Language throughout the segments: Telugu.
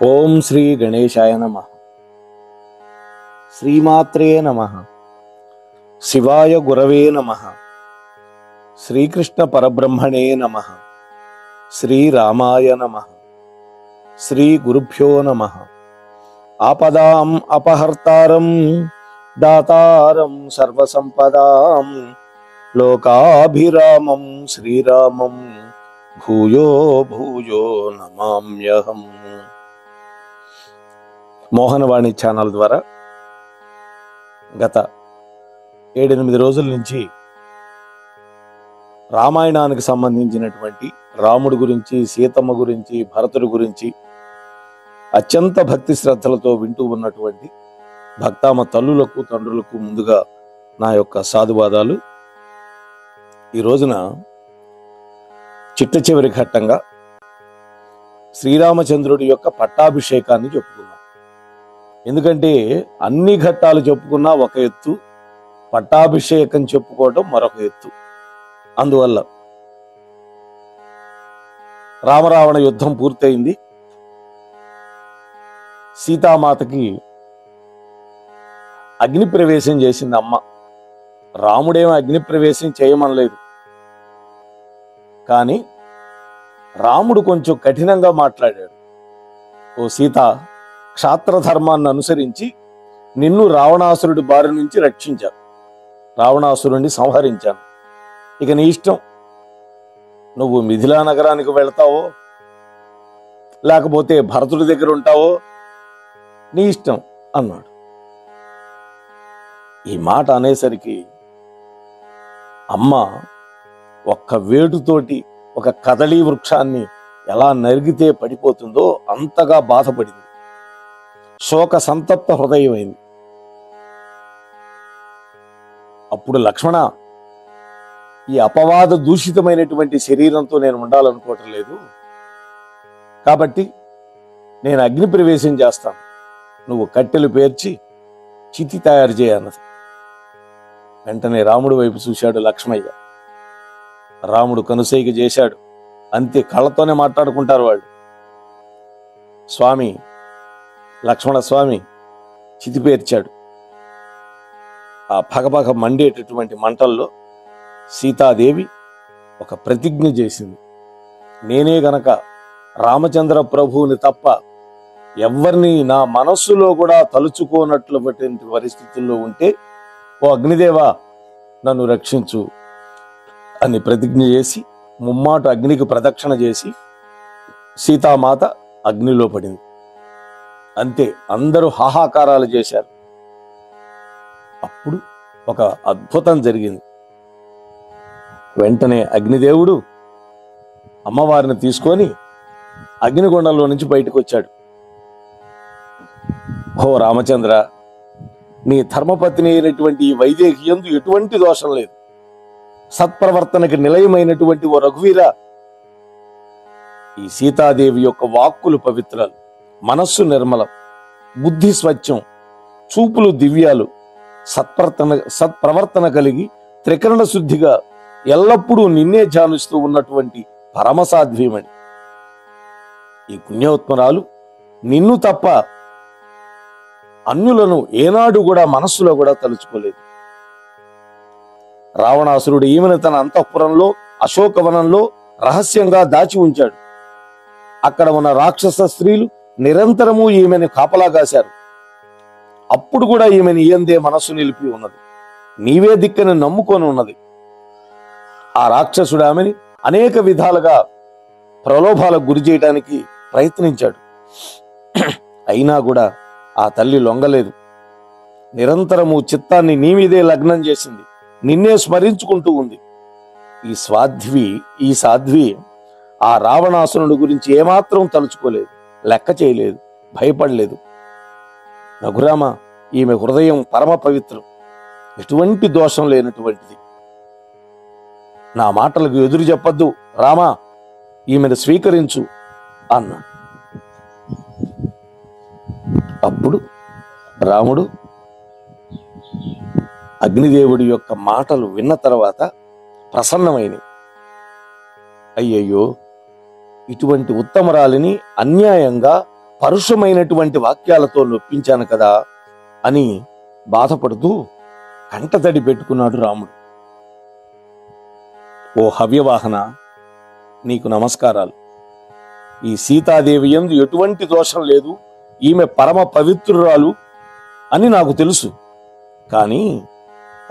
ఓం శ్రీ గణేశాయ నమః. శ్రీమాత్రే నమః. శివాయ గురవే నమః. శ్రీకృష్ణ పరబ్రహ్మణే నమః. శ్రీరామాయ నమః. శ్రీ గురుభ్యో నమః. ఆపదాం అపహర్తారం దాతారం సర్వసంపదాం లోకాభిరామం శ్రీరామం భూయో భూయో నమామ్యహం. మోహనవాణి ఛానల్ ద్వారా గత 7-8 రోజుల నుంచి రామాయణానికి సంబంధించినటువంటి రాముడి గురించి, సీతమ్మ గురించి, భరతుడి గురించి అత్యంత భక్తి శ్రద్ధలతో వింటూ ఉన్నటువంటి భక్తామ తల్లులకు, తండ్రులకు ముందుగా నా యొక్క సాధువాదాలు. ఈ రోజున చిట్ట చివరి ఘట్టంగా శ్రీరామచంద్రుడి యొక్క పట్టాభిషేకాన్ని చెప్పుకున్నాం. ఎందుకంటే అన్ని ఘట్టాలు చెప్పుకున్నా ఒక ఎత్తు, పట్టాభిషేకం చెప్పుకోవడం మరొక ఎత్తు. అందువల్ల రామరావణ యుద్ధం పూర్తయింది. సీతామాతకి అగ్ని ప్రవేశం చేసింది అమ్మ. రాముడేమో అగ్ని ప్రవేశం చేయమనలేదు, కానీ రాముడు కొంచెం కఠినంగా మాట్లాడాడు. ఓ సీత, క్షాత్రధర్మాన్ని అనుసరించి నిన్ను రావణాసురుడి బారి నుంచి రక్షించాను, రావణాసురుడిని సంహరించాను. ఇక నీ ఇష్టం, నువ్వు మిథిలా నగరానికి వెళ్తావో లేకపోతే భరతుడి దగ్గర ఉంటావో నీ ఇష్టం అన్నాడు. ఈ మాట అనేసరికి అమ్మ ఒక్క వేటుతోటి ఒక కదళీ వృక్షాన్ని ఎలా నరిగితే పడిపోతుందో అంతగా బాధపడింది. శోక సంతప్త హృదయమైంది. అప్పుడు లక్ష్మణ, ఈ అపవాద దూషితమైనటువంటి శరీరంతో నేను ఉండాలనుకోవటం లేదు, కాబట్టి నేను అగ్ని ప్రవేశం చేస్తాను, నువ్వు కట్టెలు పేర్చి చితి తయారు చేయన్నది. వెంటనే రాముడి వైపు చూశాడు లక్ష్మయ్య. రాముడు కనుసైగ చేశాడు. అంతే, కళ్ళతోనే మాట్లాడుకుంటారు వాళ్ళు. స్వామి, లక్ష్మణ స్వామి చితి పేర్చాడు. ఆ పగపగ మండేటటువంటి మంటల్లో సీతాదేవి ఒక ప్రతిజ్ఞ చేసింది. నేనే గనక రామచంద్ర ప్రభువుని తప్ప ఎవరిని నా మనస్సులో కూడా తలుచుకోనట్లటువంటి పరిస్థితుల్లో ఉంటే, ఓ అగ్నిదేవా నన్ను రక్షించు అని ప్రతిజ్ఞ చేసి ముమ్మాటు అగ్నికి ప్రదక్షిణ చేసి సీతామాత అగ్నిలో పడింది. అంతే, అందరూ హాహాకారాలు చేశారు. అప్పుడు ఒక అద్భుతం జరిగింది. వెంటనే అగ్నిదేవుడు అమ్మవారిని తీసుకొని అగ్నిగుండంలో నుంచి బయటకు వచ్చాడు. ఓ రామచంద్ర, నీ ధర్మపత్ని అయినటువంటి ఈ వైదేహి యందు ఎటువంటి దోషం లేదు. సత్ప్రవర్తనకి నిలయమైనటువంటి ఓ రఘువీర, ఈ సీతాదేవి యొక్క వాక్కులు పవిత్రాలు, మనస్సు నిర్మలం, బుద్ధి స్వచ్ఛం, చూపులు దివ్యాలు, సత్ప్రవర్తన కలిగి త్రికరణ శుద్ధిగా ఎల్లప్పుడూ నిన్నే ధ్యానిస్తూ ఉన్నటువంటి పరమసాధ్వీమణి. ఈ పుణ్యోత్మరాలు నిన్ను తప్ప అన్యులను ఏనాడు కూడా మనస్సులో కూడా తలుచుకోలేదు. రావణాసురుడు ఈమెను తన అంతఃపురంలో అశోకవనంలో రహస్యంగా దాచి ఉంచాడు. అక్కడ ఉన్న రాక్షస స్త్రీలు నిరంతరము ఈమెను కాపలా కాశారు. అప్పుడు కూడా ఈమెను ఈయందే మనస్సు నిలిపి ఉన్నది. నీవే దిక్కని నమ్ముకొని ఉన్నది. ఆ రాక్షసుడు ఆమెని అనేక విధాలుగా ప్రలోభాలకు గురి చేయడానికి ప్రయత్నించాడు. అయినా కూడా ఆ తల్లి లొంగలేదు. నిరంతరము చిత్తాన్ని నీ మీదే లగ్నం చేసింది. నిన్నే స్మరించుకుంటూ ఉంది. ఈ సాధ్వి ఆ రావణాసురుడి గురించి ఏమాత్రం తలుచుకోలేదు, లెక్క చేయలేదు, భయపడలేదు. రఘురామ, ఈమె హృదయం పరమ పవిత్రం, ఎటువంటి దోషం లేనటువంటిది. నా మాటలకు ఎదురు చెప్పొద్దు రామా, ఈమెను స్వీకరించు అన్నాడు. అప్పుడు రాముడు అగ్నిదేవుడి యొక్క మాటలు విన్న తర్వాత ప్రసన్నమైనవి. అయ్యయ్యో, ఇటువంటి ఉత్తమరాలిని అన్యాయంగా పరుషమైనటువంటి వాక్యాలతో నొప్పించాను కదా అని బాధపడుతూ కంటతడి పెట్టుకున్నాడు రాముడు. ఓ హవ్యవాహన, నీకు నమస్కారాలు. ఈ సీతాదేవి యందు ఎటువంటి దోషం లేదు, ఈమె పరమ పవిత్రురాలు అని నాకు తెలుసు. కానీ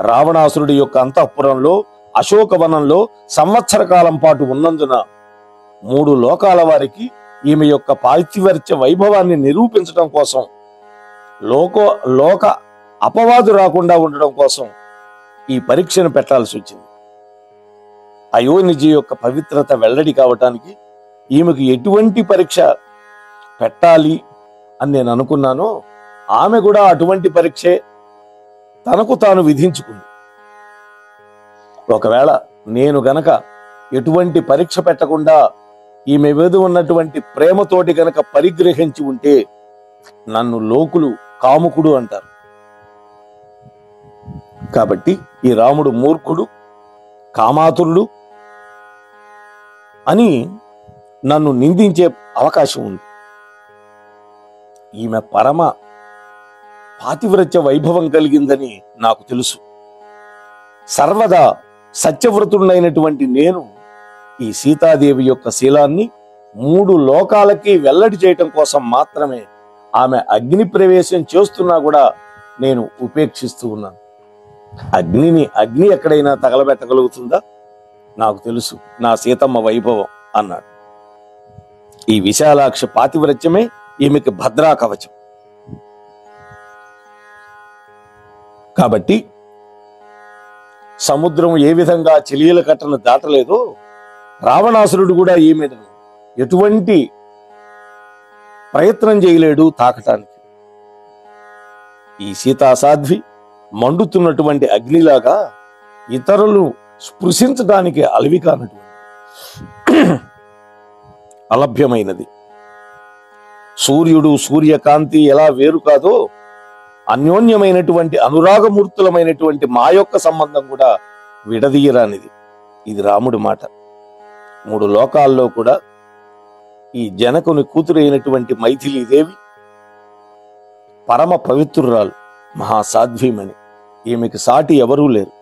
రావణాసురుడి యొక్క అంతఃపురంలో అశోకవనంలో సంవత్సర కాలం పాటు ఉన్నందున 3 లోకాల వారికి ఈమె యొక్క పాతివర్త్య వైభవాన్ని నిరూపించడం కోసం, లోక అపవాదు రాకుండా ఉండడం కోసం ఈ పరీక్షను పెట్టాల్సి వచ్చింది. అయోనిజి యొక్క పవిత్రత వెల్లడి కావటానికి ఈమెకు ఎటువంటి పరీక్ష పెట్టాలి అని నేను అనుకున్నానో ఆమె కూడా అటువంటి పరీక్షే తనకు తాను విధించుకుంది. ఒకవేళ నేను గనక ఎటువంటి పరీక్ష పెట్టకుండా ఈమె మీద ఉన్నటువంటి ప్రేమతోటి గనక పరిగ్రహించి ఉంటే నన్ను లోకులు కాముకుడు అంటారు. కాబట్టి ఈ రాముడు మూర్ఖుడు, కామాతురుడు అని నన్ను నిందించే అవకాశం ఉంది. ఈమె పరమ పాతివ్రత్య వైభవం కలిగిందని నాకు తెలుసు. సర్వదా సత్యవ్రతుడైనటువంటి నేను ఈ సీతాదేవి యొక్క శీలాన్ని 3 లోకాలకి వెల్లడి చేయటం కోసం మాత్రమే ఆమె అగ్ని ప్రవేశం చేస్తున్నా కూడా నేను ఉపేక్షిస్తూ ఉన్నాను. అగ్ని ఎక్కడైనా తగలబెట్టగలుగుతుందా? నాకు తెలుసు నా సీతమ్మ వైభవం అన్నాడు. ఈ విశాలాక్ష పాతివ్రత్యమే ఈమెకి భద్రా కవచం. కాబట్టి సముద్రం ఏ విధంగా చెలియల కట్టను దాటలేదో రావణాసురుడు కూడా ఈమెను ఎటువంటి ప్రయత్నం చేయలేడు తాకటానికి. ఈ సీతాసాధ్వి మండుతున్నటువంటి అగ్నిలాగా ఇతరులు స్పృశించడానికి అలవి కానటువంటి అలభ్యమైనది. సూర్యుడు సూర్యకాంతి ఎలా వేరు కాదో అన్యోన్యమైనటువంటి అనురాగమూర్తులమైనటువంటి మా యొక్క సంబంధం కూడా విడదీయరానిది. ఇది రాముడి మాట. 3 లోకాల్లో కూడా ఈ జనకుని కూతురైనటువంటి మైథిలీదేవి పరమ పవిత్రురాలు, మహాసాధ్వీమణి. ఈమెకి సాటి ఎవరూ లేరు.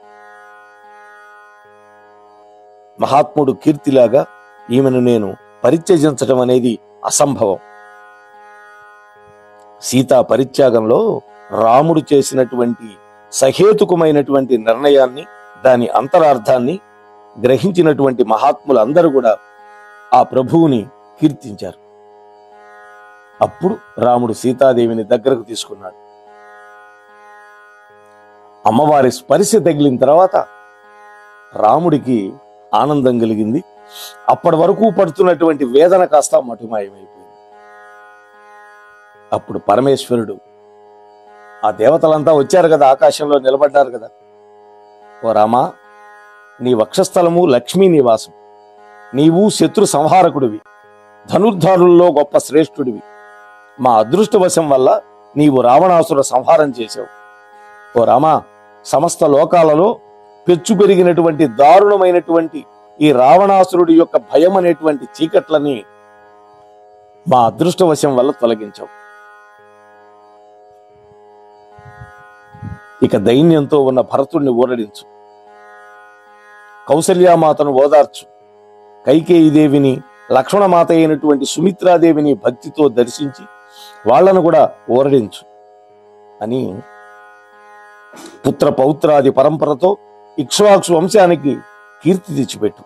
మహాత్ముడు కీర్తిలాగా ఈమెను నేను పరిత్యజించడం అనేది అసంభవం. సీతా పరిత్యాగంలో రాముడు చేసినటువంటి సహేతుకమైనటువంటి నిర్ణయాన్ని, దాని అంతరార్థాన్ని గ్రహించినటువంటి మహాత్ములందరూ కూడా ఆ ప్రభువుని కీర్తించారు. అప్పుడు రాముడు సీతాదేవిని దగ్గరకు తీసుకున్నాడు. అమ్మవారి స్పర్శ తగిలిన తర్వాత రాముడికి ఆనందం కలిగింది. అప్పటి వరకు పడుతున్నటువంటి వేదన కాస్త మటుమాయమైపోయింది. అప్పుడు పరమేశ్వరుడు, ఆ దేవతలంతా వచ్చారు కదా, ఆకాశంలో నిలబడ్డారు కదా, ఓ రామా, నీ వక్షస్థలము లక్ష్మీ నివాసం, నీవు శత్రు సంహారకుడివి, ధనుర్ధారుల్లో గొప్ప శ్రేష్ఠుడివి. మా అదృష్టవశం వల్ల నీవు రావణాసుర సంహారం చేశావు. ఓ రామా, సమస్త లోకాలలో పెచ్చు పెరిగినటువంటి దారుణమైనటువంటి ఈ రావణాసురుడి యొక్క భయం అనేటువంటి చీకట్లని మా అదృష్టవశం వల్ల తొలగించావు. ఇక దైన్యంతో ఉన్న భరతుడిని ఊరడించు, కౌసల్యామాతను ఓదార్చు, కైకేయీదేవిని, లక్ష్మణమాత అయినటువంటి సుమిత్రాదేవిని భక్తితో దర్శించి వాళ్లను కూడా ఊరడించు అని పుత్ర పౌత్రాది పరంపరతో ఇక్ష్వాకు వంశానికి కీర్తి తెచ్చిపెట్టు.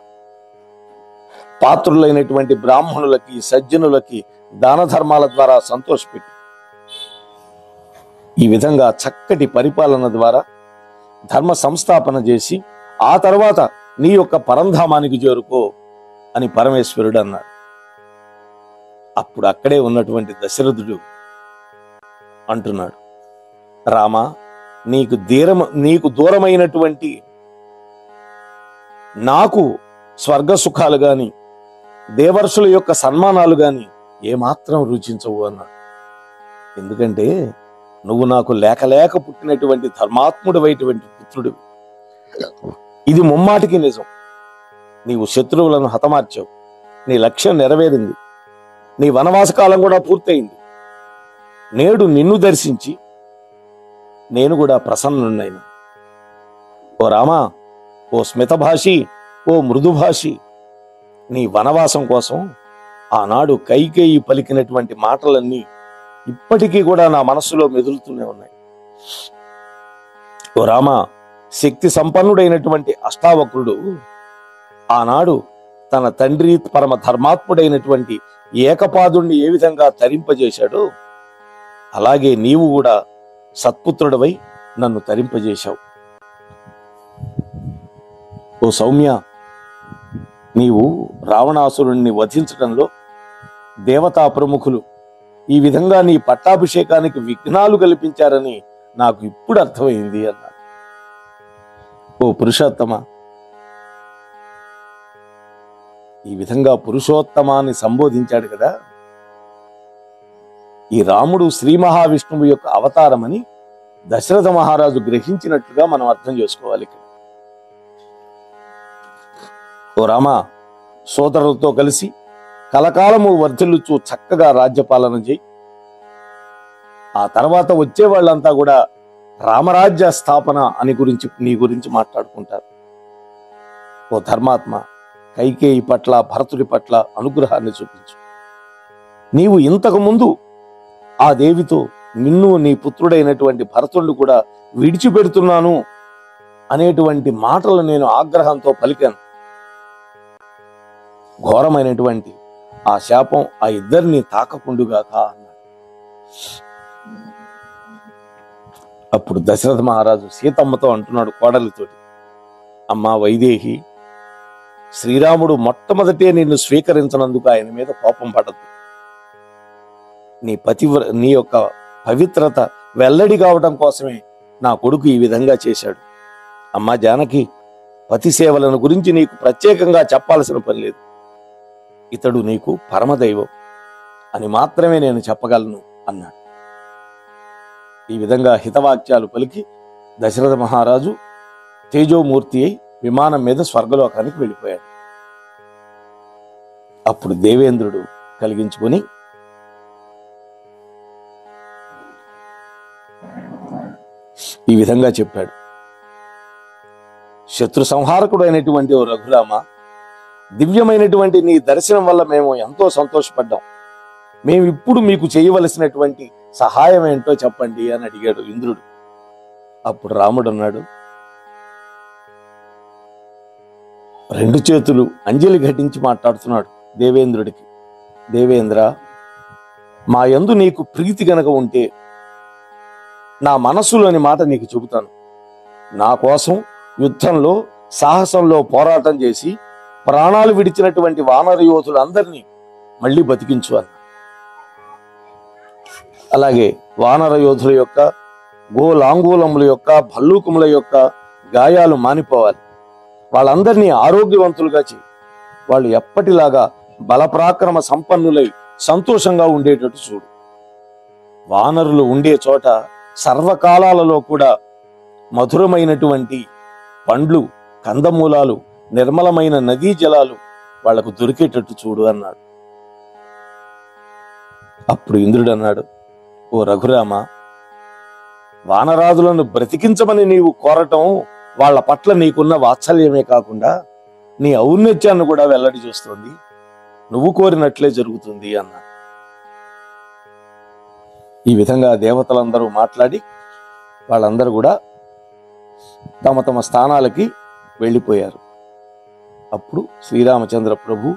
పాత్రులైనటువంటి బ్రాహ్మణులకి, సజ్జనులకి దాన ధర్మాల ద్వారా సంతోషపెట్టు. ఈ విధంగా చక్కటి పరిపాలన ద్వారా ధర్మ సంస్థాపన చేసి ఆ తర్వాత నీ యొక్క పరంధామానికి చేరుకో అని పరమేశ్వరుడు అన్నాడు. అప్పుడు అక్కడే ఉన్నటువంటి దశరథుడు అంటున్నాడు, రామా, నీకు దూరమైనటువంటి నాకు స్వర్గ సుఖాలు గాని దేవర్షుల యొక్క సన్మానాలు గాని ఏమాత్రం రుచించవు అన్నాడు. ఎందుకంటే నువ్వు నాకు లేక పుట్టినటువంటి ధర్మాత్ముడైనటువంటి పుత్రుడివి. ఇది ముమ్మాటికి నిజం. నీవు శత్రువులను హతమార్చావు, నీ లక్ష్యం నెరవేరింది, నీ వనవాస కాలం కూడా పూర్తయింది. నేడు నిన్ను దర్శించి నేను కూడా ప్రసన్నున్నైనా. ఓ రామా, ఓ స్మితభాషి, ఓ మృదుభాషి, నీ వనవాసం కోసం ఆనాడు కైకేయి పలికినటువంటి మాటలన్నీ ఇప్పటికీ కూడా నా మనస్సులో మెదులుతూనే ఉన్నాయి. ఓ రామా, శక్తి సంపన్నుడైనటువంటి అష్టావక్రుడు ఆనాడు తన తండ్రి పరమ ధర్మాత్ముడైనటువంటి ఏకపాదుణ్ణి ఏ విధంగా తరింపజేశాడో అలాగే నీవు కూడా సత్పుత్రుడవై నన్ను తరింపజేశావు. ఓ సౌమ్య, నీవు రావణాసురుణ్ణి వధించడంలో దేవతా ప్రముఖులు ఈ విధంగా నీ పట్టాభిషేకానికి విఘ్నాలు కల్పించారని నాకు ఇప్పుడు అర్థమైంది అన్నాడు. ఓ పురుషోత్తమ, ఈ విధంగా పురుషోత్తమాన్ని సంబోధించాడు కదా, ఈ రాముడు శ్రీ మహావిష్ణువు యొక్క అవతారమని దశరథ మహారాజు గ్రహించినట్లుగా మనం అర్థం చేసుకోవాలి. ఓ రామ, సోదరులతో కలిసి కలకాలము వర్ధిల్లుచూ చక్కగా రాజ్యపాలన చేయి. ఆ తర్వాత వచ్చే వాళ్ళంతా కూడా రామరాజ్య స్థాపన అని నీ గురించి మాట్లాడుకుంటారు. ఓ ధర్మాత్మ, కైకేయి పట్ల భరతుడి పట్ల అనుగ్రహాన్ని చూపించు. నీవు ఇంతకు ముందు ఆ దేవితో నిన్ను నీ పుత్రుడైనటువంటి భరతుడిని కూడా విడిచిపెడుతున్నాను అనేటువంటి మాటలు నేను ఆగ్రహంతో పలికాను. ఘోరమైనటువంటి ఆ శాపం ఆ ఇద్దరిని తాకకుండుగాక అన్నాడు. అప్పుడు దశరథ మహారాజు సీతమ్మతో అంటున్నాడు కోడలితోటి, అమ్మా వైదేహి, శ్రీరాముడు మొట్టమొదటే నిన్ను స్వీకరించినందుకు ఆయన మీద కోపం పడద్దు. నీ యొక్క పవిత్రత వెల్లడి కావడం కోసమే నా కొడుకు ఈ విధంగా చేశాడు. అమ్మా జానకి, పతి సేవలను గురించి నీకు ప్రత్యేకంగా చెప్పాల్సిన పని లేదు. ఇతడు నీకు పరమదైవం అని మాత్రమే నేను చెప్పగలను అన్నాడు. ఈ విధంగా హితవాక్యాలు పలికి దశరథ మహారాజు తేజోమూర్తి అయి విమానం మీద స్వర్గలోకానికి వెళ్ళిపోయాడు. అప్పుడు దేవేంద్రుడు కలిగించుకొని, ఈ విధంగా చెప్పాడు, శత్రు సంహారకుడు అయినటువంటి ఓ రఘురామ, దివ్యమైనటువంటి నీ దర్శనం వల్ల మేము ఎంతో సంతోషపడ్డాం. మేము ఇప్పుడు మీకు చేయవలసినటువంటి సహాయం ఏంటో చెప్పండి అని అడిగాడు ఇంద్రుడు. అప్పుడు రాముడు అన్నాడు, రెండు చేతులు అంజలి ఘటించి మాట్లాడుతున్నాడు దేవేంద్రుడికి. దేవేంద్ర, మా యందు నీకు ప్రీతి గనక ఉంటే నా మనస్సులోని మాట నీకు చెబుతాను. నా కోసం యుద్ధంలో సాహసంలో పోరాటం చేసి ప్రాణాలు విడిచినటువంటి వానర యోధులందరినీ మళ్ళీ బతికించు అన్న. అలాగే వానర యోధుల యొక్క, గోలాంగూలముల యొక్క, భల్లూకముల యొక్క గాయాలు మానిపోవాలి. వాళ్ళందరినీ ఆరోగ్యవంతులుగా చేయి. వాళ్ళు ఎప్పటిలాగా బలపరాక్రమ సంపన్నులై సంతోషంగా ఉండేటట్టు చూడు. వానరులు ఉండే చోట సర్వకాలాలలో కూడా మధురమైనటువంటి పండ్లు, కందమూలాలు, నిర్మలమైన నదీ జలాలు వాళ్లకు దొరికేటట్టు చూడు అన్నాడు. అప్పుడు ఇంద్రుడు అన్నాడు, ఓ రఘురామ, వానరాజులను బ్రతికించమని నీవు కోరటం వాళ్ల పట్ల నీకున్న వాత్సల్యమే కాకుండా నీ ఔన్నత్యాన్ని కూడా వెల్లడి చూస్తోంది. నువ్వు కోరినట్లే జరుగుతుంది అన్నాడు. ఈ విధంగా దేవతలందరూ మాట్లాడి వాళ్ళందరూ కూడా తమ తమ స్థానాలకి వెళ్ళిపోయారు. అప్పుడు శ్రీరామచంద్ర ప్రభు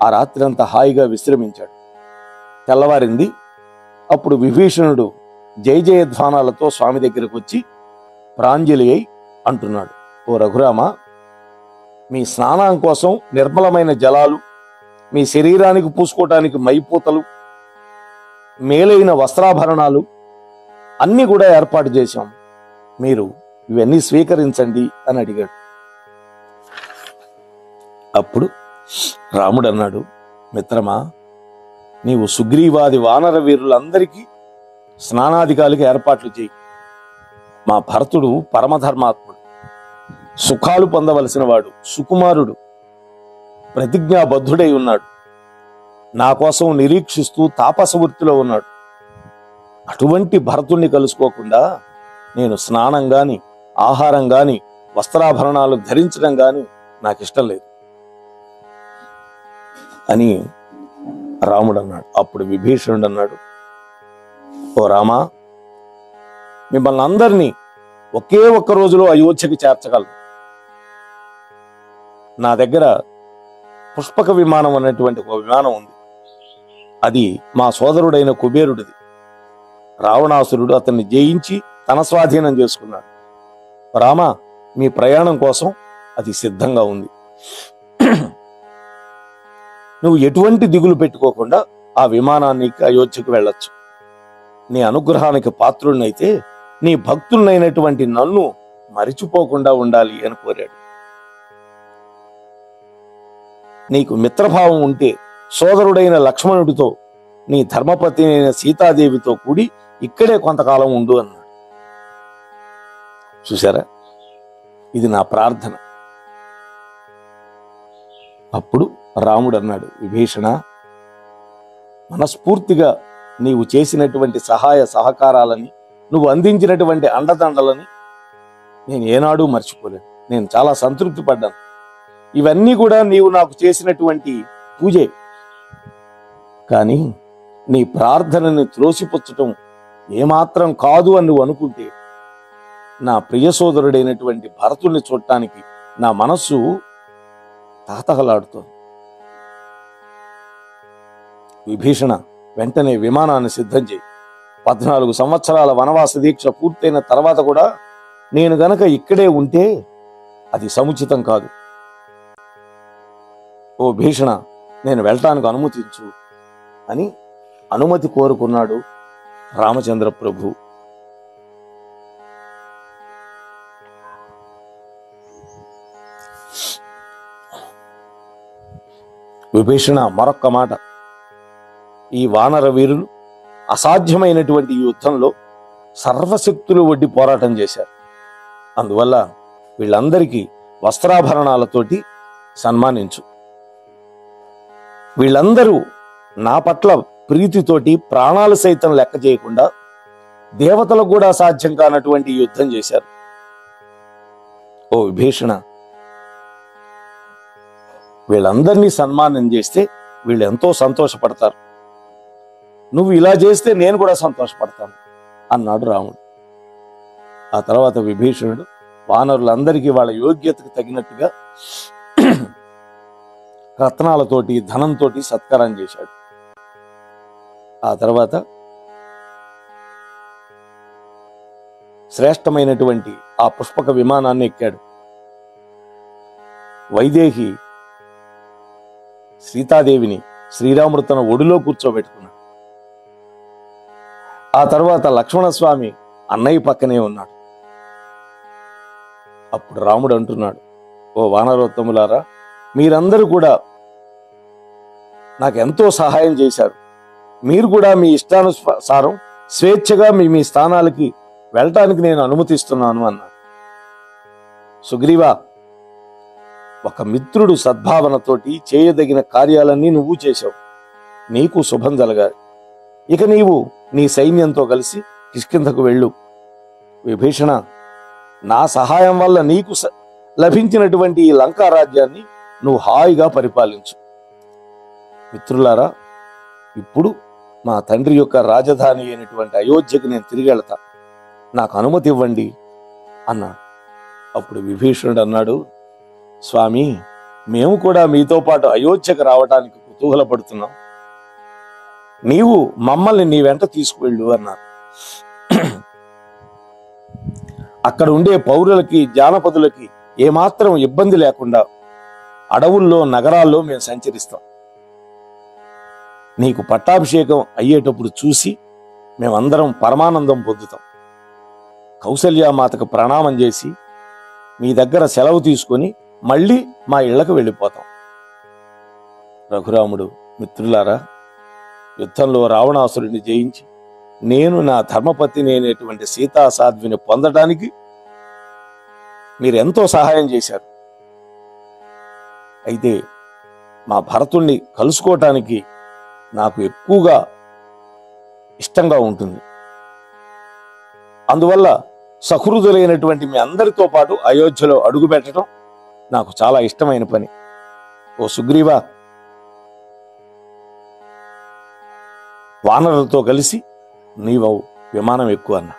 ఆ రాత్రి అంతా హాయిగా విశ్రమించాడు. తెల్లవారింది. అప్పుడు విభీషణుడు జయ జయధ్వానాలతో స్వామి దగ్గరకు వచ్చి ప్రాంజలి అయి అంటున్నాడు, ఓ రఘురామ, మీ స్నానం కోసం నిర్మలమైన జలాలు, మీ శరీరానికి పూసుకోవటానికి మైపూతలు, మేలైన వస్త్రాభరణాలు అన్ని కూడా ఏర్పాటు చేశాం. మీరు ఇవన్నీ స్వీకరించండి అని అడిగాడు. అప్పుడు రాముడు అన్నాడు, మిత్రమా, నీవు సుగ్రీవాది వానర వీరులందరికీ స్నానాధికారికి ఏర్పాట్లు చేయి. మా భరతుడు పరమధర్మాత్ముడు, సుఖాలు పొందవలసిన వాడు, సుకుమారుడు, ప్రతిజ్ఞాబద్ధుడై ఉన్నాడు. నా కోసం నిరీక్షిస్తూ తాపస వృత్తిలో ఉన్నాడు. అటువంటి భరతుణ్ణి కలుసుకోకుండా నేను స్నానం గాని, ఆహారం గాని, వస్త్రాభరణాలు ధరించడం గాని నాకు ఇష్టం లేదు అని రాముడు అన్నాడు. అప్పుడు విభీషణుడు అన్నాడు, ఓ రామా, మిమ్మల్ని అందరినీ ఒకే ఒక్క రోజులో అయోధ్యకి చేర్చగలను. నా దగ్గర పుష్పక విమానం అనేటువంటి ఒక విమానం ఉంది. అది మా సోదరుడైన కుబేరుడిది. రావణాసురుడు అతన్ని జయించి తన స్వాధీనం చేసుకున్నాడు. రామా, మీ ప్రయాణం కోసం అది సిద్ధంగా ఉంది. నువ్వు ఎటువంటి దిగులు పెట్టుకోకుండా ఆ విమానాన్ని అయోధ్యకు వెళ్ళొచ్చు. నీ అనుగ్రహానికి పాత్రుడినైతే నీ భక్తులైనటువంటి నన్ను మరిచిపోకుండా ఉండాలి అని కోరాడు. నీకు మిత్రభావం ఉంటే సోదరుడైన లక్ష్మణుడితో, నీ ధర్మపత్ని అయిన సీతాదేవితో కూడి ఇక్కడే కొంతకాలం ఉండు అన్నాడు. చూసారా, ఇది నా ప్రార్థన. అప్పుడు రాముడు అన్నాడు, విభీషణ, మనస్ఫూర్తిగా నీవు చేసినటువంటి సహాయ సహకారాలని, నువ్వు అందించినటువంటి అండదండలని నేను ఏనాడూ మర్చిపోలేను. నేను చాలా సంతృప్తి పడ్డాను. ఇవన్నీ కూడా నీవు నాకు చేసినటువంటి పూజే. కానీ నీ ప్రార్థనని త్రోసిపుచ్చటం ఏమాత్రం కాదు అని నువ్వు అనుకుంటే, నా ప్రియ సోదరుడైనటువంటి భరతుడిని చూడటానికి నా మనస్సు తాతహలాడుతోంది. విభీషణ, వెంటనే విమానాన్ని సిద్ధం చేయి. 14 సంవత్సరాల వనవాస దీక్ష పూర్తయిన తర్వాత కూడా నేను గనక ఇక్కడే ఉంటే అది సముచితం కాదు. ఓ భీషణ, నేను వెళ్ళటానికి అనుమతించు అని అనుమతి కోరుకున్నాడు రామచంద్ర ప్రభు. విభీషణ, మరొక్క మాట. ఈ వానర వీరులు అసాధ్యమైనటువంటి యుద్ధంలో సర్వశక్తులు ఒడ్డి పోరాటం చేశారు. అందువల్ల వీళ్ళందరికీ వస్త్రాభరణాలతోటి సన్మానించు. వీళ్ళందరూ నా పట్ల ప్రీతితోటి ప్రాణాలు సైతం లెక్క చేయకుండా దేవతలకు కూడా సాధ్యం కానటువంటి యుద్ధం చేశారు. ఓ విభీషణ, వీళ్ళందరినీ సన్మానం చేస్తే వీళ్ళు ఎంతో సంతోషపడతారు. నువ్వు ఇలా చేస్తే నేను కూడా సంతోషపడతాను అన్నాడు రాముడు. ఆ తర్వాత విభీషణుడు వానరులందరికీ వాళ్ళ యోగ్యతకు తగినట్టుగా రత్నాలతోటి, ధనంతో సత్కారం చేశాడు. ఆ తర్వాత శ్రేష్టమైనటువంటి ఆ పుష్పక విమానాన్ని ఎక్కాడు. వైదేహి సీతాదేవిని శ్రీరాముడు తన ఒడిలో కూర్చోబెట్టుకున్నాడు. ఆ తర్వాత లక్ష్మణస్వామి అన్నయ్య పక్కనే ఉన్నాడు. అప్పుడు రాముడు అంటున్నాడు, ఓ వానరోత్తములారా, మీరందరూ కూడా నాకు ఎంతో సహాయం చేశారు. మీరు కూడా మీ ఇష్టానుసారం స్వేచ్ఛగా మీ స్థానాలకి వెళ్ళటానికి నేను అనుమతిస్తున్నాను అన్నాడు. సుగ్రీవా, ఒక మిత్రుడు సద్భావనతోటి చేయదగిన కార్యాలన్నీ నువ్వు చేశావు. నీకు శుభం జరగాలి. ఇక నీవు నీ సైన్యంతో కలిసి కిష్కింధకు వెళ్ళు. విభీషణ, నా సహాయం వల్ల నీకు లభించినటువంటి ఈ లంకా రాజ్యాన్ని నువ్వు హాయిగా పరిపాలించు. మిత్రులారా, ఇప్పుడు మా తండ్రి యొక్క రాజధాని అయినటువంటి అయోధ్యకు నేను తిరిగి వెళతా. నాకు అనుమతి ఇవ్వండి అన్నాడు. అప్పుడు విభీషణుడు అన్నాడు, స్వామి, మేము కూడా మీతో పాటు అయోధ్యకు రావటానికి కుతూహలపడుతున్నాం. నీవు మమ్మల్ని నీ వెంట తీసుకువెళ్ళు అన్నారు. అక్కడ ఉండే పౌరులకి, జానపదులకి ఏమాత్రం ఇబ్బంది లేకుండా అడవుల్లో, నగరాల్లో మేము సంచరిస్తాం. నీకు పట్టాభిషేకం అయ్యేటప్పుడు చూసి మేమందరం పరమానందం పొందుతాం. కౌసల్యామాతకు ప్రణామం చేసి మీ దగ్గర సెలవు తీసుకొని మళ్ళీ మా ఇళ్లకు వెళ్ళిపోతాం. రఘురాముడు, మిత్రులారా, యుద్ధంలో రావణాసురుడిని జయించి నేను నా ధర్మపత్ని అయినటువంటి సీతాసాధ్విని పొందడానికి మీరెంతో సహాయం చేశారు. అయితే మా భరతుణ్ణి కలుసుకోవటానికి నాకు ఎక్కువగా ఇష్టంగా ఉంటుంది. అందువల్ల సహృదులైనటువంటి మీ అందరితో పాటు అయోధ్యలో అడుగు పెట్టడం నాకు చాలా ఇష్టమైన పని. ఓ సుగ్రీవా, వానరులతో కలిసి నీవు విమానం ఎక్కువ అన్నా.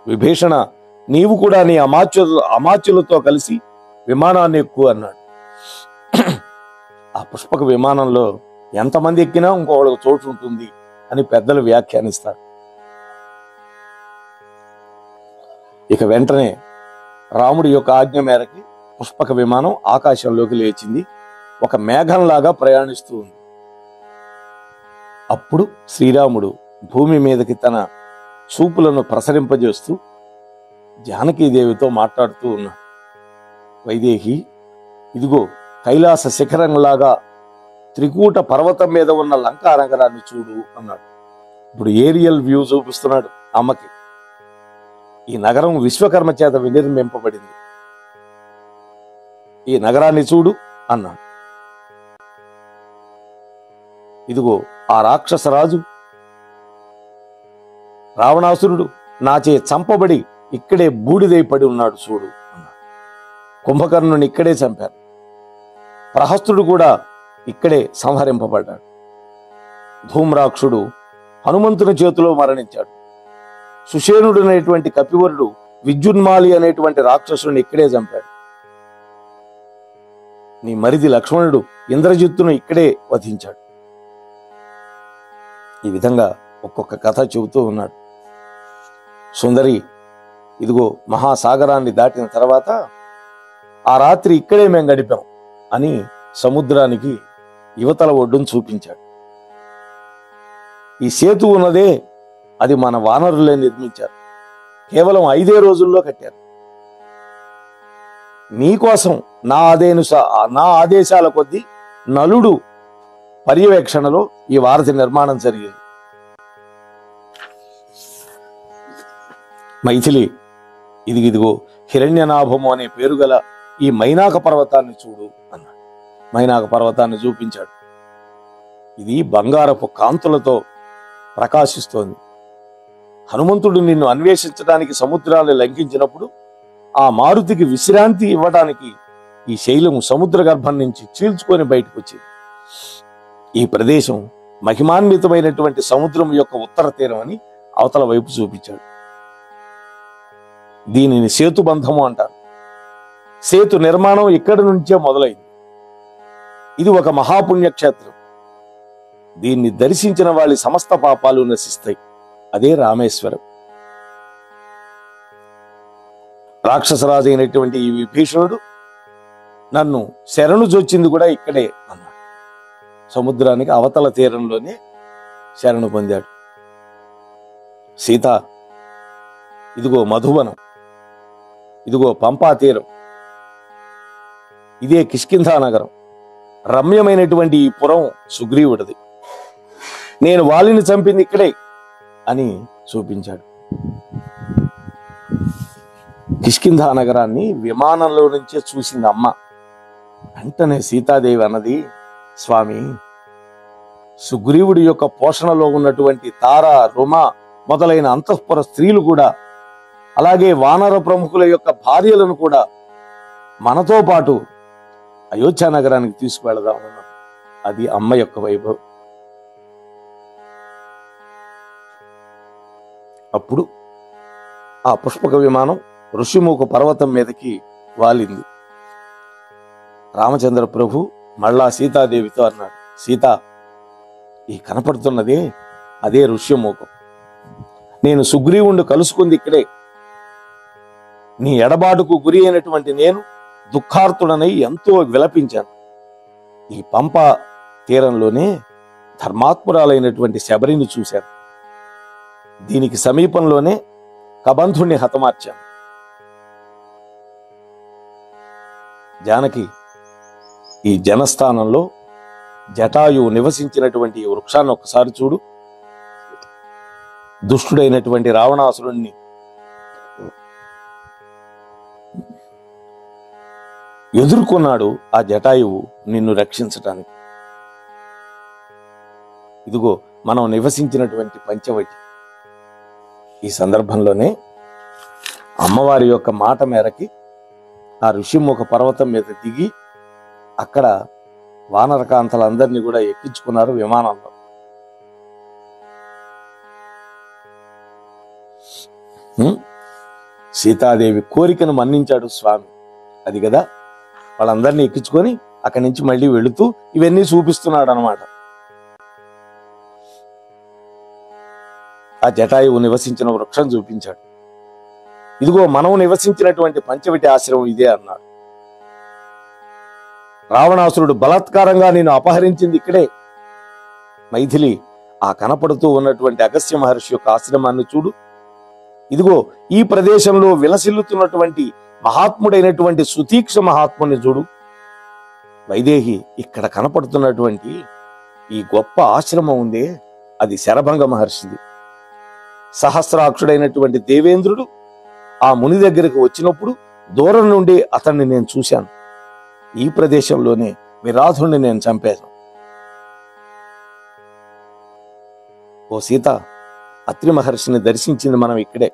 విభీషణ, నీవు కూడా నీ అమాత్యులతో కలిసి విమానాన్ని ఎక్కువ అన్నాడు. ఆ పుష్పక విమానంలో ఎంతమంది ఎక్కినా ఇంకొకళ్ళకు చోటు ఉంటుంది అని పెద్దలు వ్యాఖ్యానిస్తారు. ఇక వెంటనే రాముడి యొక్క ఆజ్ఞ మేరకి పుష్పక విమానం ఆకాశంలోకి లేచింది. ఒక మేఘంలాగా ప్రయాణిస్తూ ఉంది. అప్పుడు శ్రీరాముడు భూమి మీదకి తన చూపులను ప్రసరింపజేస్తూ జానకీదేవితో మాట్లాడుతూ ఉన్నాడు. వైదేహి, ఇదిగో కైలాస శిఖరంలాగా త్రికూట పర్వతం మీద ఉన్న లంకా నగరాన్ని చూడు అన్నాడు. ఇప్పుడు ఏరియల్ వ్యూ చూపిస్తున్నాడు అమ్మకి. ఈ నగరం విశ్వకర్మ చేత వినిర్మింపబడింది. ఈ నగరాన్ని చూడు అన్నాడు. ఇదిగో ఆ రాక్షసరాజు రావణాసురుడు నాచే చంపబడి ఇక్కడే బూడిదై పడి ఉన్నాడు చూడు అన్నాడు. కుంభకర్ణుని ఇక్కడే చంపారు. ప్రహస్తుడు కూడా ఇక్కడే సంహరింపబడ్డాడు. ధూమ్రాక్షుడు హనుమంతుని చేతిలో మరణించాడు. సుషేనుడు అనేటువంటి కపివరుడు విద్యున్మాలి అనేటువంటి రాక్షసుని ఇక్కడే చంపాడు. నీ మరిది లక్ష్మణుడు ఇంద్రజిత్తును ఇక్కడే వధించాడు. ఈ విధంగా ఒక్కొక్క కథ చెబుతూ ఉన్నాడు. సుందరి, ఇదిగో మహాసాగరాన్ని దాటిన తర్వాత ఆ రాత్రి ఇక్కడే మేము గడిపాం అని సముద్రానికి యువతల ఒడ్డును చూపించాడు. ఈ సేతు ఉన్నదే, అది మన వానరులే నిర్మించారు. కేవలం 5 రోజుల్లో కట్టారు. నీకోసం నా ఆదేశాల కొద్దీ నలుడు పర్యవేక్షణలో ఈ వారధి నిర్మాణం జరిగింది. మైథిలి, ఇదిగో హిరణ్యనాభము అనే పేరు గల ఈ మైనాక పర్వతాన్ని చూడు అన్నాడు. మైనాక పర్వతాన్ని చూపించాడు. ఇది బంగారపు కాంతులతో ప్రకాశిస్తోంది. హనుమంతుడు నిన్ను అన్వేషించడానికి సముద్రాన్ని లంఘించినప్పుడు ఆ మారుతికి విశ్రాంతి ఇవ్వడానికి ఈ శైలము సముద్ర గర్భం నుంచి చీల్చుకొని బయటకు వచ్చింది. ఈ ప్రదేశం మహిమాన్వితమైనటువంటి సముద్రం యొక్క ఉత్తర తీరం అని అవతల వైపు చూపించాడు. దీనిని సేతుబంధము అంటారు. సేతు నిర్మాణం ఇక్కడి నుంచే మొదలైంది. ఇది ఒక మహాపుణ్యక్షేత్రం. దీన్ని దర్శించిన వాళ్ళ సమస్త పాపాలు నశిస్తాయి. అదే రామేశ్వరం. రాక్షసరాజు అయినటువంటి ఈ విభీషణుడు నన్ను శరణు జొచ్చింది కూడా ఇక్కడే అన్నాడు. సముద్రానికి అవతల తీరంలోనే శరణు పొందాడు. సీత, ఇదిగో మధువనం, ఇదిగో పంపా తీరం, ఇదే కిష్కింధా నగరం. రమ్యమైనటువంటి ఈ పురం సుగ్రీవుడిది. నేను వాలిని చంపింది ఇక్కడే అని చూపించాడు. కిష్కింధా నగరాన్ని విమానంలో నుంచే చూసింది అమ్మ. వెంటనే సీతాదేవి అన్నది, స్వామి, సుగ్రీవుడి యొక్క పోషణలో ఉన్నటువంటి తార, రుమ మొదలైన అంతఃపుర స్త్రీలు కూడా, అలాగే వానర ప్రముఖుల యొక్క భార్యలను కూడా మనతో పాటు అయోధ్య నగరానికి తీసుకువెళదామన్నారు. అది అమ్మ యొక్క వైభవం. అప్పుడు ఆ పుష్పక విమానం ఋషిముఖ పర్వతం మీదకి వాలింది. రామచంద్ర ప్రభు మళ్ళా సీతాదేవితో అన్నాడు, సీత, ఈ కనపడుతున్నదే అదే ఋష్యముఖం. నేను సుగ్రీవుణ్ణి కలుసుకుంది ఇక్కడే. నీ ఎడబాటుకు గురి అయినటువంటి నేను దుఃఖార్తుడనై ఎంతో విలపించాను. ఈ పంప తీరంలోనే ధర్మాత్మురాలైనటువంటి శబరిని చూశాను. దీనికి సమీపంలోనే కబంధుణ్ణి హతమార్చాను. జానకి, ఈ జనస్థానంలో జటాయువు నివసించినటువంటి ఈ వృక్షాన్ని ఒకసారి చూడు. దుష్టుడైనటువంటి రావణాసురుణ్ణి ఎదుర్కొన్నాడు ఆ జటాయువు నిన్ను రక్షించటానికి. ఇదిగో మనం నివసించినటువంటి పంచవటి. ఈ సందర్భంలోనే అమ్మవారి యొక్క మాట మేరకి ఆ ఋషిముఖ పర్వతం మీద దిగి అక్కడ వానరకాంతలందరినీ కూడా ఎక్కించుకున్నారు విమానంలో. సీతాదేవి కోరికను మన్నించాడు స్వామి. అది కదా, వాళ్ళందరినీ ఎక్కించుకొని అక్కడి నుంచి మళ్ళీ వెళుతూ ఇవన్నీ చూపిస్తున్నాడు అనమాట. ఆ జటాయువు నివసించిన వృక్షం చూపించాడు. ఇదిగో మనం నివసించినటువంటి పంచవటి ఆశ్రమం ఇదే అన్నాడు. రావణాసురుడు బలాత్కారంగా నేను అపహరించింది ఇక్కడే. మైథిలి, ఆ కనపడుతూ ఉన్నటువంటి అగస్త్య మహర్షి యొక్క ఆశ్రమాన్ని చూడు. ఇదిగో ఈ ప్రదేశంలో విలసిల్లుతున్నటువంటి మహాత్ముడైనటువంటి సుతీక్ష మహాత్ముని చూడు. వైదేహి, ఇక్కడ కనపడుతున్నటువంటి ఈ గొప్ప ఆశ్రమం ఉందే, అది శరభంగ మహర్షిది. సహస్రాక్షుడైనటువంటి దేవేంద్రుడు ఆ ముని దగ్గరకు వచ్చినప్పుడు దూరం నుండి అతన్ని నేను చూశాను. ఈ ప్రదేశంలోనే విరాధుణ్ణి నేను చంపాను. ఓ సీత, అత్రి మహర్షిని దర్శించింది మనం ఇక్కడే.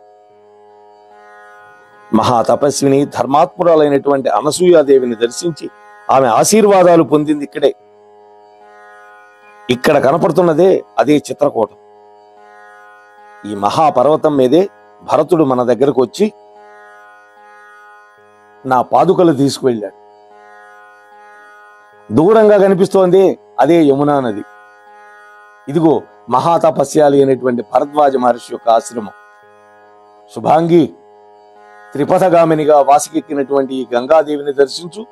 మహాతపస్విని ధర్మాత్మురాలైనటువంటి అనసూయాదేవిని దర్శించి ఆమె ఆశీర్వాదాలు పొందింది ఇక్కడే. ఇక్కడ కనపడుతున్నదే అదే చిత్రకూటం. ఈ మహాపర్వతం మీదే భరతుడు మన దగ్గరకు వచ్చి నా పాదుకలు తీసుకువెళ్ళాడు. దూరంగా కనిపిస్తోంది అదే యమునా నది. ఇదిగో మహాతపస్యాలి అయినటువంటి భరద్వాజ మహర్షి యొక్క ఆశ్రమం. శుభాంగి, త్రిపథగామినిగా వాసికెక్కినటువంటి ఈ గంగాదేవిని దర్శించు.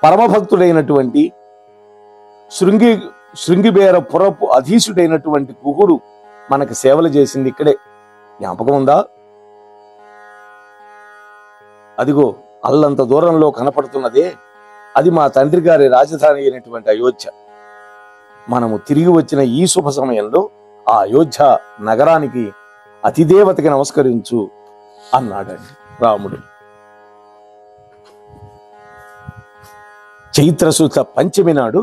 పరమభక్తుడైనటువంటి శృంగిబేర పురపు అధీశుడైనటువంటి గుహుడు మనకి సేవలు చేసింది ఇక్కడే. జ్ఞాపకం ఉందా? అదిగో అల్లంత దూరంలో కనపడుతున్నదే అది మా తండ్రి గారి రాజధాని అయినటువంటి అయోధ్య. మనము తిరిగి వచ్చిన ఈ శుభ సమయంలో ఆ అయోధ్య నగరానికి అతిదేవతకి నమస్కరించు అన్నాడండి రాముడు. చైత్రశుద్ధ పంచమి నాడు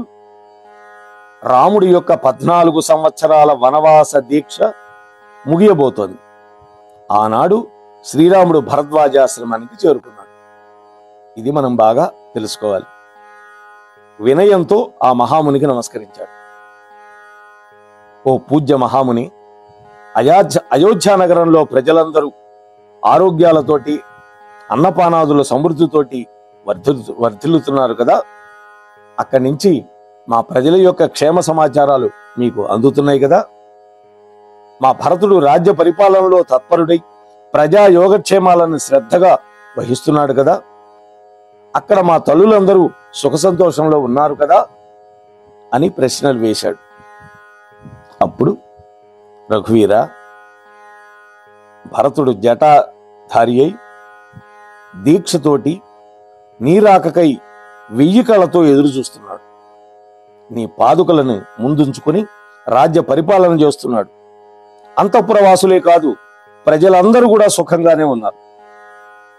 రాముడి యొక్క 14 సంవత్సరాల వనవాస దీక్ష ముగియబోతోంది. ఆనాడు శ్రీరాముడు భరద్వాజాశ్రమానికి చేరుకున్నాడు. ఇది మనం బాగా తెలుసుకోవాలి. వినయంతో ఆ మహామునికి నమస్కరించాడు. ఓ పూజ్య మహాముని, అయోధ్య నగరంలో ప్రజలందరూ ఆరోగ్యాలతోటి అన్నపానాదుల సమృద్ధితోటి వర్ధిల్లుతున్నారు కదా. అక్కడి నుంచి మా ప్రజల యొక్క క్షేమ సమాచారాలు మీకు అందుతున్నాయి కదా. మా భరతుడు రాజ్య పరిపాలనలో తత్పరుడై ప్రజా యోగక్షేమాలను శ్రద్ధగా వహిస్తున్నాడు కదా. అక్కడ మా తల్లులందరూ సుఖ సంతోషంలో ఉన్నారు కదా అని ప్రశ్నలు వేశాడు. అప్పుడు రఘువీర, భరతుడు జటాధారి అయి దీక్షతోటి నీరాకకై 1000 కళ్ళతో ఎదురు చూస్తున్నాడు. నీ పాదుకలను ముందుంచుకొని రాజ్య పరిపాలన చేస్తున్నాడు. అంతఃపురవాసులే కాదు, ప్రజలందరూ కూడా సుఖంగానే ఉన్నారు.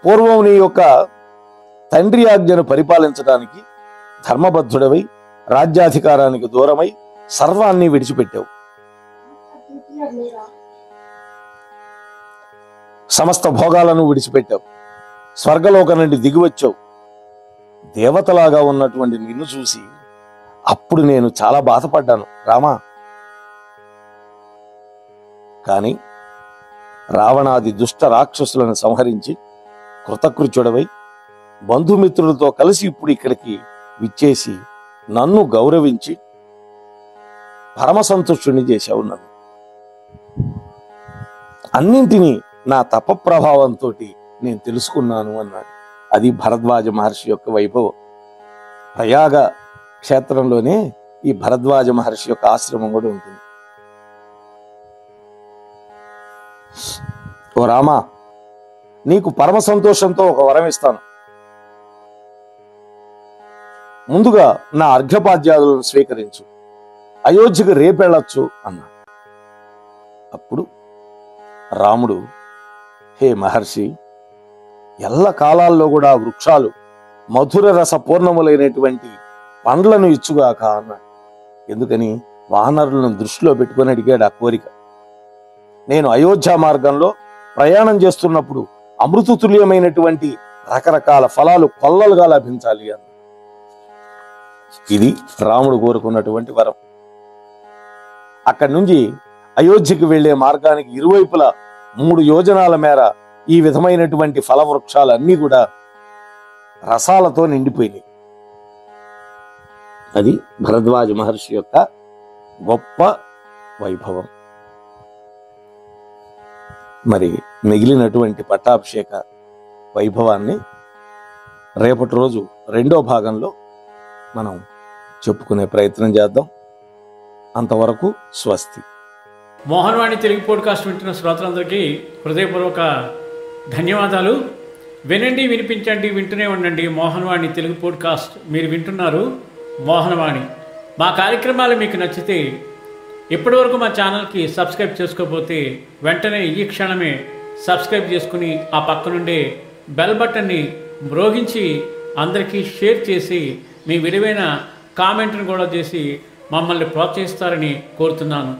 పూర్వం నీ యొక్క తండ్రి ఆజ్ఞను పరిపాలించడానికి ధర్మబద్ధుడవై రాజ్యాధికారానికి దూరమై సర్వాన్ని విడిచిపెట్టావు. సమస్త భోగాలను విడిచిపెట్టావు. స్వర్గలోకం నుండి దిగివచ్చావు. దేవతలాగా ఉన్నటువంటి నిన్ను చూసి అప్పుడు నేను చాలా బాధపడ్డాను రామా. కాని రావణాది దుష్ట రాక్షసులను సంహరించి కృతకృత్యుడవై బంధుమిత్రులతో కలిసి ఇప్పుడు ఇక్కడికి విచ్చేసి నన్ను గౌరవించి పరమసంతుష్టుని చేశావు. నన్ను అన్నింటినీ నా తప ప్రభావంతో నేను తెలుసుకున్నాను అన్నాడు. అది భరద్వాజ మహర్షి యొక్క వైభవం. ప్రయాగ క్షేత్రంలోనే ఈ భరద్వాజ మహర్షి యొక్క ఆశ్రమం కూడా ఉంటుంది. ఓ రామా, నీకు పరమ సంతోషంతో ఒక వరం ఇస్తాను. ముందుగా నా అర్ఘ్యపాద్యాదులను స్వీకరించు. అయోధ్యకు రేపెళ్ళొచ్చు అన్నాడు. అప్పుడు రాముడు, హే మహర్షి, ఎల్ల కాలాల్లో కూడా వృక్షాలు మధుర రస పూర్ణములైనటువంటి పండ్లను ఇచ్చుగాక అన్నాడు. ఎందుకని? వానరులను దృష్టిలో పెట్టుకొని అడిగాడు ఆ కోరిక. నేను అయోధ్య మార్గంలో ప్రయాణం చేస్తున్నప్పుడు అమృతతుల్యమైనటువంటి రకరకాల ఫలాలు కొల్లలుగా లభించాలి అని. ఇది రాముడు కోరుకున్నటువంటి వరం. అక్కడి నుంచి అయోధ్యకు వెళ్లే మార్గానికి ఇరువైపులా 3 యోజనాల మేర ఈ విధమైనటువంటి ఫల వృక్షాలన్నీ కూడా రసాలతో నిండిపోయినాయి. అది భరద్వాజ మహర్షి యొక్క గొప్ప వైభవం. మరి మిగిలినటువంటి పట్టాభిషేక వైభవాన్ని రేపటి రోజు 2వ భాగంలో మనం చెప్పుకునే ప్రయత్నం చేద్దాం. అంతవరకు స్వస్తి. మోహనవాణి తెలుగు పాడ్కాస్ట్ వింటున్న శ్రోతలందరికీ హృదయపూర్వక ధన్యవాదాలు. వినండి, వినిపించండి, వింటూనే ఉండండి మోహనవాణి తెలుగు పాడ్కాస్ట్. మీరు వింటున్నారు మోహనవాణి. మా కార్యక్రమాలు మీకు నచ్చితే ఇప్పటివరకు మా ఛానల్కి సబ్స్క్రైబ్ చేసుకోకపోతే వెంటనే ఈ క్షణమే సబ్స్క్రైబ్ చేసుకుని ఆ పక్కనుండే బెల్ బటన్ని మ్రోగించి అందరికీ షేర్ చేసి మీ విలువైన కామెంట్ను కూడా చేసి మమ్మల్ని ప్రోత్సహిస్తారని కోరుతున్నాను.